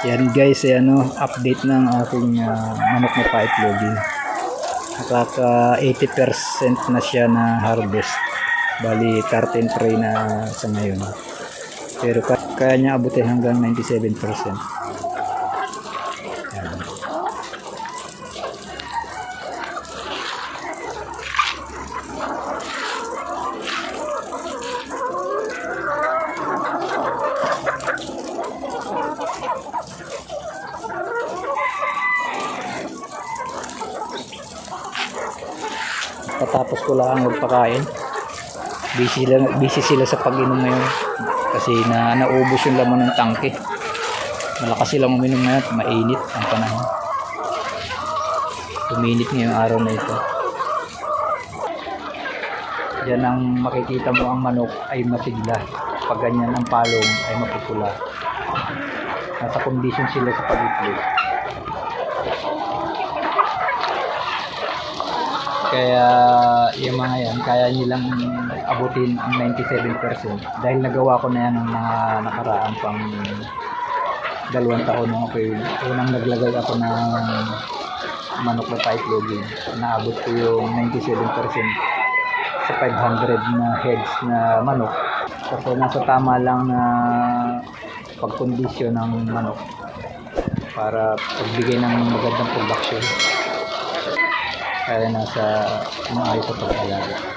Yan guys, update ng aking manok na paitlogin. Nakaka 80% na siya na harvest. Bali 13 tray na sa ngayon. Pero kaya niya abutin hanggang 97%. Yan. Patapos ko lang magpakain. Busy sila sa pag-inom ngayon kasi naubos yung laman ng tangke. Malakas silang uminom ngayon at mainit ang panahon. Uminit ngayong araw na ito. Yan ang makikita mo, ang manok ay masigla. Pag ganyan ang palong ay mapupula. Nasa kondisyon sila sa pag-itlog. Kaya yung mga yan, kaya nilang abutin ang 97% dahil nagawa ko na yan ng mga nakaraan pang 2 taon nung ako unang naglagay ako ng manok na paitlogin. Naabot ko yung 97% sa 500 na heads na manok. Kasi nasa tama lang na pagkondisyon ng manok para pagbigay ng magandang production. Kaya nasa maayos sa pag-alaga.